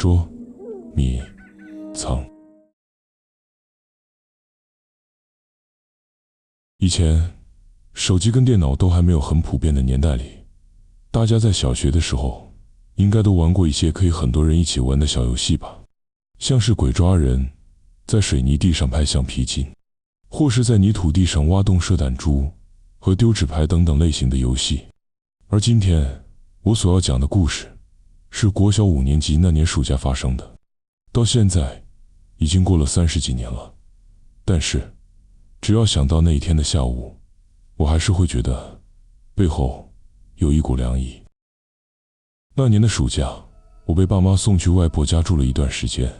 说米仓。以前手机跟电脑都还没有很普遍的年代里，大家在小学的时候应该都玩过一些可以很多人一起玩的小游戏吧，像是鬼抓人，在水泥地上拍橡皮筋，或是在泥土地上挖洞射弹珠和丢纸牌等等类型的游戏。而今天我所要讲的故事是国小5年级那年暑假发生的，到现在已经过了30几年了，但是只要想到那一天的下午，我还是会觉得背后有一股凉意。那年的暑假，我被爸妈送去外婆家住了一段时间。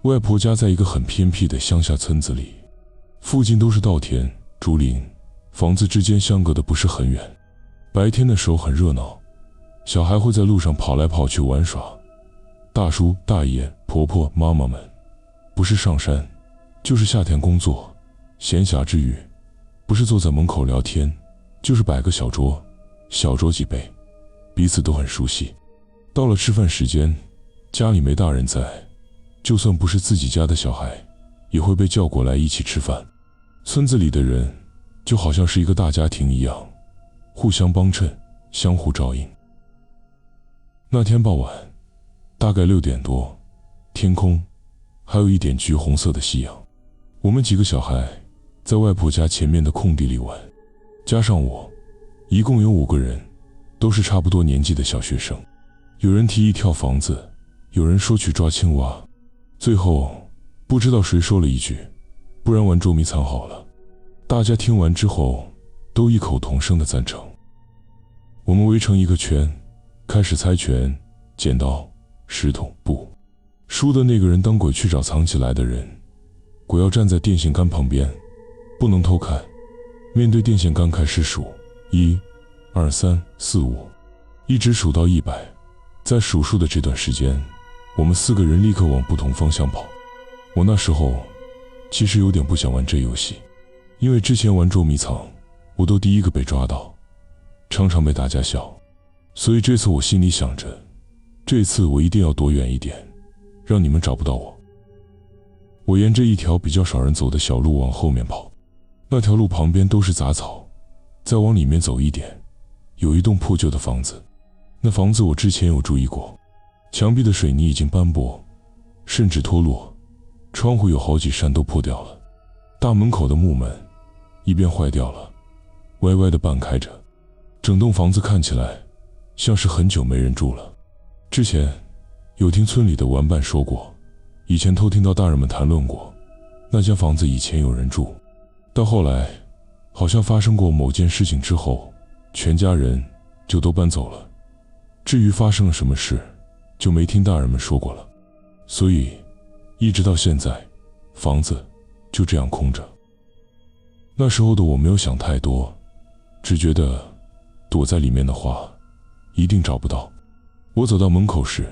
外婆家在一个很偏僻的乡下村子里，附近都是稻田、竹林，房子之间相隔的不是很远。白天的时候很热闹，小孩会在路上跑来跑去玩耍，大叔、大爷、婆婆、妈妈们不是上山，就是下田工作。闲暇之余，不是坐在门口聊天，就是摆个小桌，小桌几杯，彼此都很熟悉。到了吃饭时间，家里没大人在，就算不是自己家的小孩，也会被叫过来一起吃饭。村子里的人就好像是一个大家庭一样，互相帮衬，相互照应。那天傍晚，大概6点多，天空还有一点橘红色的夕阳。我们几个小孩在外婆家前面的空地里玩，加上我，一共有5个人，都是差不多年纪的小学生。有人提议跳房子，有人说去抓青蛙，最后不知道谁说了一句，不然玩捉迷藏好了。大家听完之后都异口同声的赞成。我们围成一个圈，开始猜拳、剪刀、石头、布，输的那个人当鬼去找藏起来的人。鬼要站在电线杆旁边，不能偷看，面对电线杆开始数，1、2、3、4、5，一直数到100。在数数的这段时间，我们4个人立刻往不同方向跑。我那时候其实有点不想玩这游戏，因为之前玩捉迷藏，我都第一个被抓到，常常被大家笑。所以这次我心里想着，这次我一定要躲远一点，让你们找不到我。我沿着一条比较少人走的小路往后面跑，那条路旁边都是杂草，再往里面走一点，有一栋破旧的房子。那房子我之前有注意过，墙壁的水泥已经斑驳，甚至脱落，窗户有好几扇都破掉了，大门口的木门一边坏掉了，歪歪的半开着，整栋房子看起来像是很久没人住了。之前有听村里的玩伴说过，以前偷听到大人们谈论过，那间房子以前有人住，但后来好像发生过某件事情之后，全家人就都搬走了。至于发生了什么事，就没听大人们说过了。所以一直到现在，房子就这样空着。那时候的我没有想太多，只觉得躲在里面的话一定找不到。我走到门口时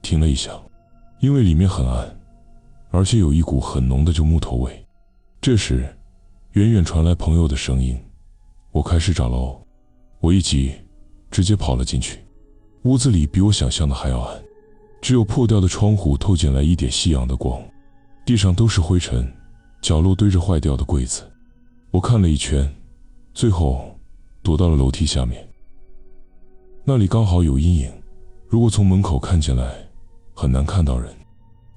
停了一下，因为里面很暗，而且有一股很浓的旧木头味。这时远远传来朋友的声音，我开始找喽。我一急直接跑了进去。屋子里比我想象的还要暗，只有破掉的窗户透进来一点夕阳的光，地上都是灰尘，角落堆着坏掉的柜子。我看了一圈，最后躲到了楼梯下面，那里刚好有阴影，如果从门口看进来很难看到人。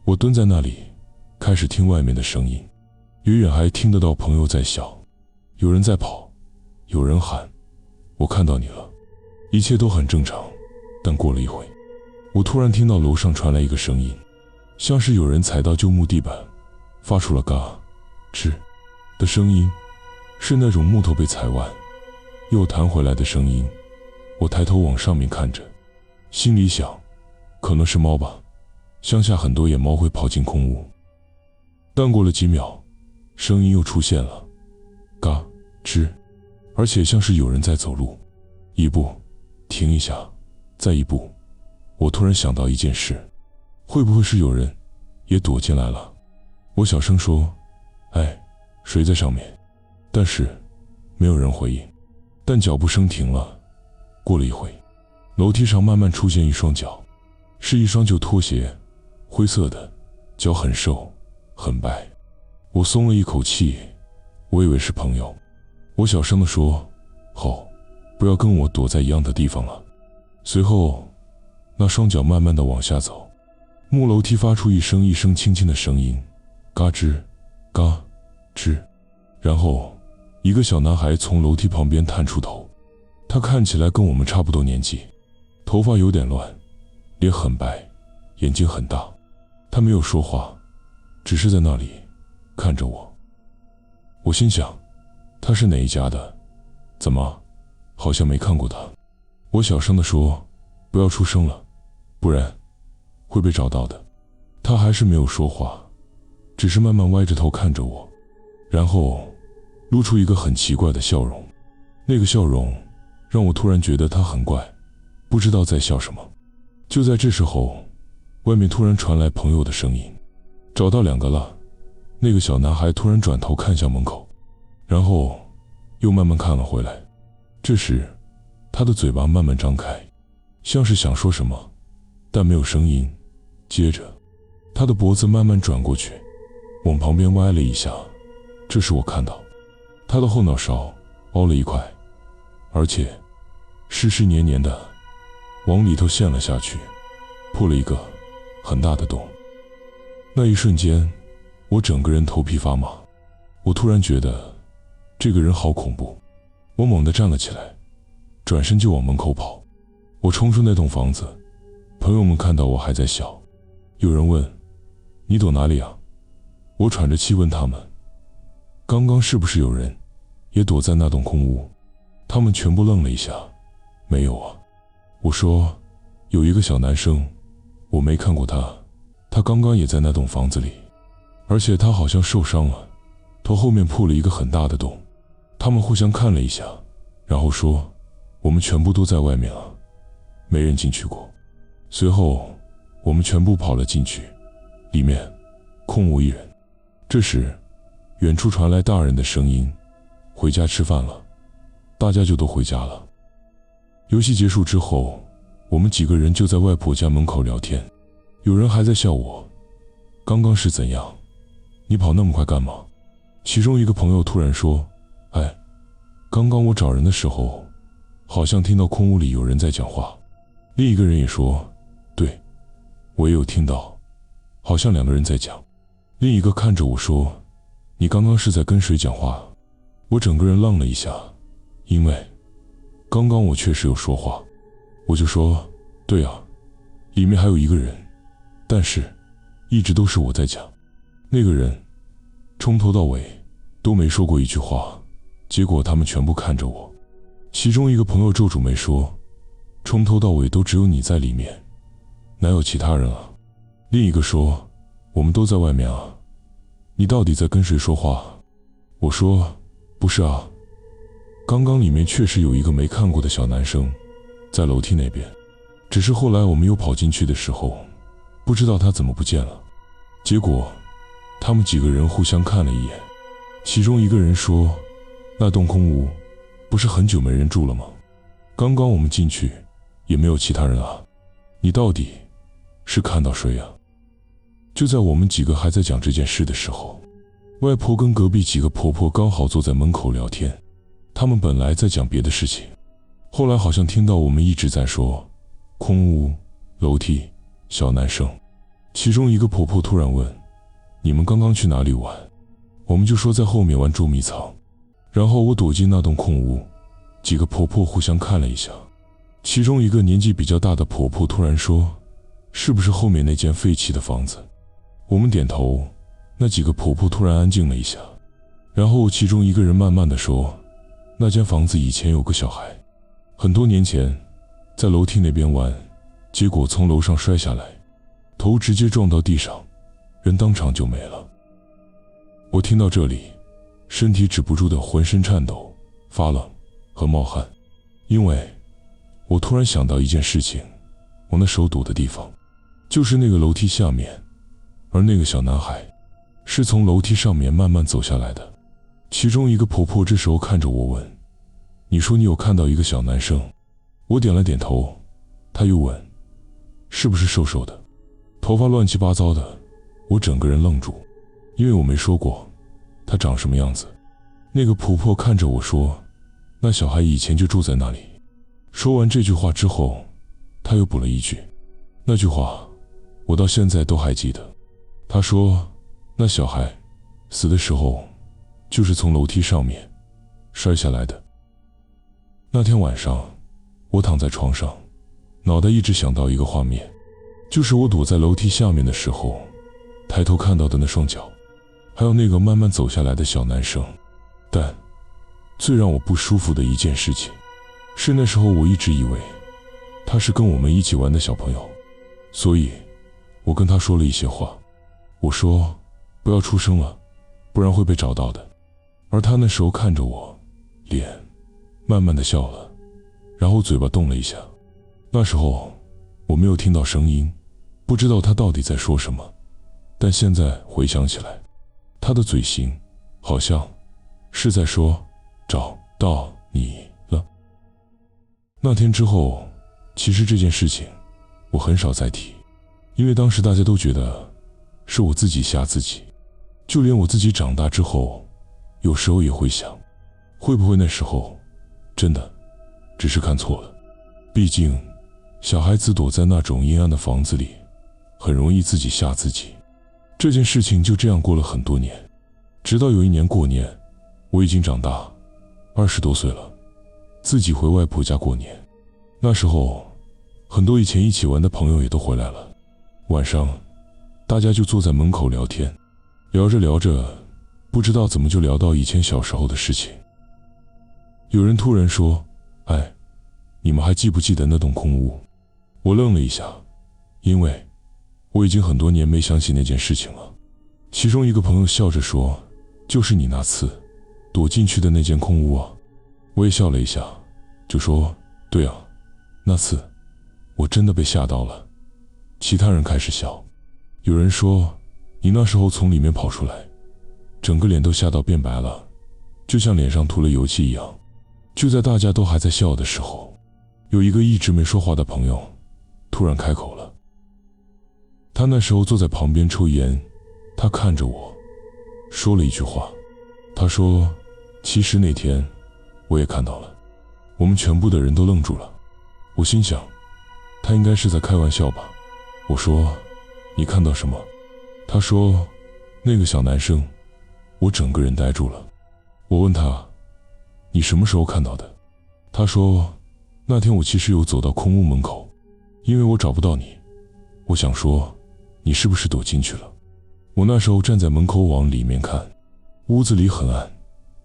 我蹲在那里开始听外面的声音，远远还听得到朋友在笑，有人在跑，有人喊我看到你了。一切都很正常，但过了一会，我突然听到楼上传来一个声音，像是有人踩到旧木地板，发出了嘎吱的声音，是那种木头被踩弯又弹回来的声音。我抬头往上面看着，心里想，可能是猫吧，乡下很多野猫会跑进空屋。但过了几秒，声音又出现了，嘎吱，而且像是有人在走路，一步停一下，再一步。我突然想到一件事，会不会是有人也躲进来了？我小声说，哎，谁在上面？但是没有人回应，但脚步声停了。过了一会，楼梯上慢慢出现一双脚，是一双旧拖鞋，灰色的，脚很瘦，很白。我松了一口气，我以为是朋友。我小声地说：“吼，不要跟我躲在一样的地方了。”随后，那双脚慢慢地往下走，木楼梯发出一声一声轻轻的声音，嘎吱，嘎吱。然后，一个小男孩从楼梯旁边探出头，他看起来跟我们差不多年纪，头发有点乱，脸很白，眼睛很大。他没有说话，只是在那里看着我。我心想，他是哪一家的？怎么，好像没看过他？我小声地说：“不要出声了，不然会被找到的。”他还是没有说话，只是慢慢歪着头看着我，然后露出一个很奇怪的笑容。那个笑容让我突然觉得他很怪，不知道在笑什么。就在这时候，外面突然传来朋友的声音：“找到2个了。”那个小男孩突然转头看向门口，然后又慢慢看了回来。这时，他的嘴巴慢慢张开，像是想说什么，但没有声音。接着，他的脖子慢慢转过去，往旁边歪了一下。这时我看到，他的后脑勺凹了一块，而且湿湿黏黏的，往里头陷了下去，破了一个很大的洞。那一瞬间，我整个人头皮发麻。我突然觉得这个人好恐怖。我猛地站了起来，转身就往门口跑。我冲出那栋房子，朋友们看到我还在笑。有人问：“你躲哪里啊？”我喘着气问他们：“刚刚是不是有人也躲在那栋空屋？”他们全部愣了一下：“没有啊。”我说：“有一个小男生，我没看过他，他刚刚也在那栋房子里，而且他好像受伤了，头后面破了一个很大的洞。”他们互相看了一下，然后说：“我们全部都在外面啊，没人进去过。”随后，我们全部跑了进去，里面空无一人。这时，远处传来大人的声音：“回家吃饭了。”大家就都回家了。游戏结束之后，我们几个人就在外婆家门口聊天，有人还在笑我：“刚刚是怎样？你跑那么快干嘛？”其中一个朋友突然说：“哎，刚刚我找人的时候，好像听到空屋里有人在讲话。”另一个人也说：“对，我也有听到，好像2个人在讲。”另一个看着我说：“你刚刚是在跟谁讲话？”我整个人愣了一下，因为刚刚我确实有说话。我就说：“对啊，里面还有1个人，但是一直都是我在讲。”那个人从头到尾都没说过一句话，结果他们全部看着我。其中一个朋友皱住眉说：“从头到尾都只有你在里面，哪有其他人啊？”另一个说：“我们都在外面啊，你到底在跟谁说话？”我说：“不是啊，刚刚里面确实有一个没看过的小男生，在楼梯那边，只是后来我们又跑进去的时候，不知道他怎么不见了。”结果他们几个人互相看了一眼，其中一个人说：“那栋空屋不是很久没人住了吗？刚刚我们进去也没有其他人啊，你到底是看到谁啊？”就在我们几个还在讲这件事的时候，外婆跟隔壁几个婆婆刚好坐在门口聊天。他们本来在讲别的事情，后来好像听到我们一直在说空屋、楼梯、小男生。其中一个婆婆突然问：“你们刚刚去哪里玩？”我们就说在后面玩捉迷藏。然后我躲进那栋空屋，几个婆婆互相看了一下。其中一个年纪比较大的婆婆突然说：“是不是后面那间废弃的房子？”我们点头，那几个婆婆突然安静了一下，然后其中一个人慢慢地说：“那间房子以前有个小孩，很多年前在楼梯那边玩，结果从楼上摔下来，头直接撞到地上，人当场就没了。”我听到这里，身体止不住的浑身颤抖、发冷和冒汗，因为我突然想到一件事情，我那手堵的地方就是那个楼梯下面，而那个小男孩是从楼梯上面慢慢走下来的。其中一个婆婆这时候看着我问：“你说你有看到一个小男生？”我点了点头。她又问：“是不是瘦瘦的？”头发乱七八糟的。我整个人愣住，因为我没说过他长什么样子。那个婆婆看着我说，那小孩以前就住在那里。说完这句话之后，她又补了一句，那句话我到现在都还记得。她说，那小孩死的时候就是从楼梯上面摔下来的。那天晚上，我躺在床上，脑袋一直想到一个画面，就是我躲在楼梯下面的时候，抬头看到的那双脚，还有那个慢慢走下来的小男生。但最让我不舒服的一件事情，是那时候我一直以为他是跟我们一起玩的小朋友，所以我跟他说了一些话。我说不要出声了，不然会被找到的。而他那时候看着我，脸慢慢的笑了，然后嘴巴动了一下。那时候我没有听到声音，不知道他到底在说什么，但现在回想起来，他的嘴型好像是在说找到你了。那天之后，其实这件事情我很少再提，因为当时大家都觉得是我自己吓自己。就连我自己长大之后，有时候也会想，会不会那时候真的只是看错了。毕竟小孩子躲在那种阴暗的房子里，很容易自己吓自己。这件事情就这样过了很多年，直到有一年过年，我已经长大20多岁了，自己回外婆家过年。那时候很多以前一起玩的朋友也都回来了，晚上大家就坐在门口聊天，聊着聊着，不知道怎么就聊到以前小时候的事情。有人突然说，哎，你们还记不记得那栋空屋？我愣了一下，因为我已经很多年没想起那件事情了。其中一个朋友笑着说，就是你那次躲进去的那间空屋啊。我也笑了一下，就说，对啊，那次我真的被吓到了。其他人开始笑，有人说，你那时候从里面跑出来，整个脸都吓到变白了，就像脸上涂了油漆一样。就在大家都还在笑的时候，有一个一直没说话的朋友突然开口了。他那时候坐在旁边抽烟，他看着我说了一句话，他说，其实那天我也看到了。我们全部的人都愣住了。我心想，他应该是在开玩笑吧。我说，你看到什么？他说，那个小男生。我整个人呆住了。我问他，你什么时候看到的？他说，那天我其实有走到空屋门口，因为我找不到你，我想说你是不是躲进去了。我那时候站在门口往里面看，屋子里很暗，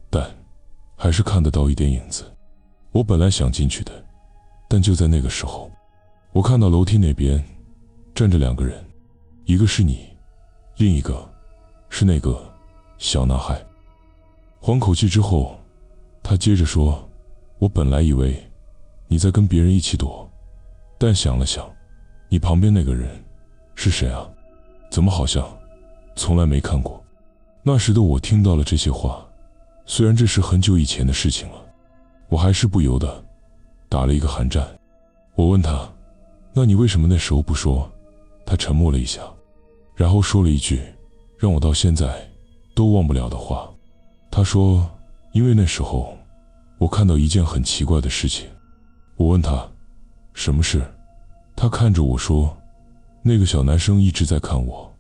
但还是看得到一点影子。我本来想进去的，但就在那个时候，我看到楼梯那边站着2个人，一个是你，另一个是那个小男孩。缓口气之后，他接着说，我本来以为你在跟别人一起躲，但想了想，你旁边那个人是谁啊？怎么好像从来没看过？那时的我听到了这些话，虽然这是很久以前的事情了，我还是不由得打了一个寒战。我问他，那你为什么那时候不说？他沉默了一下，然后说了一句让我到现在都忘不了的话。他说，因为那时候我看到一件很奇怪的事情。我问他，什么事？他看着我说，那个小男生一直在看我，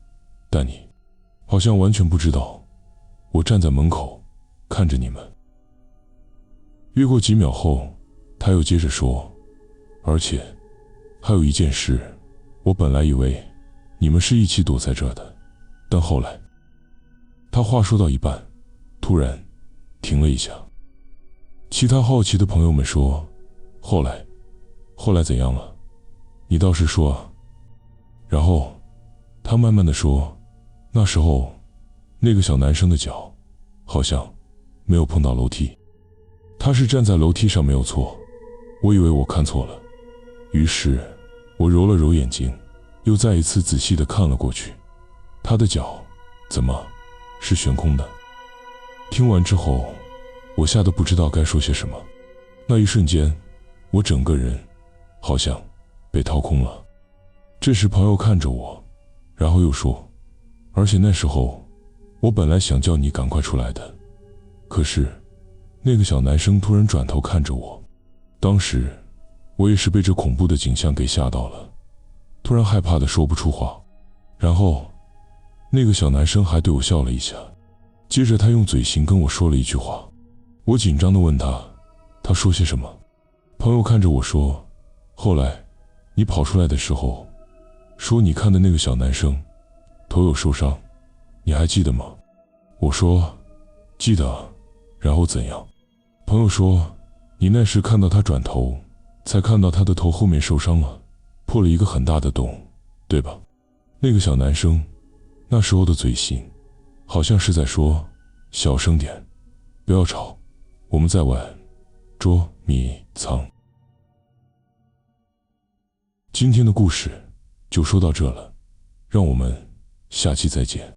但你好像完全不知道，我站在门口看着你们。约过几秒后，他又接着说，而且还有一件事，我本来以为你们是一起躲在这的，但后来……他话说到一半，突然停了一下。其他好奇的朋友们说，后来怎样了？你倒是说啊。然后他慢慢地说，那时候那个小男生的脚好像没有碰到楼梯，他是站在楼梯上没有错。我以为我看错了，于是我揉了揉眼睛，又再一次仔细地看了过去，他的脚怎么是悬空的？听完之后，我吓得不知道该说些什么。那一瞬间，我整个人好像被掏空了。这时朋友看着我，然后又说，而且那时候我本来想叫你赶快出来的，可是那个小男生突然转头看着我，当时我也是被这恐怖的景象给吓到了，突然害怕的说不出话。然后那个小男生还对我笑了一下，接着他用嘴型跟我说了一句话。我紧张地问他，他说些什么？朋友看着我说，后来你跑出来的时候，说你看的那个小男生头有受伤，你还记得吗？我说记得。然后怎样？朋友说，你那时看到他转头，才看到他的头后面受伤了，破了一个很大的洞，对吧？那个小男生那时候的嘴型好像是在说，小声点，不要吵，我们在玩捉迷藏。今天的故事就说到这了，让我们下期再见。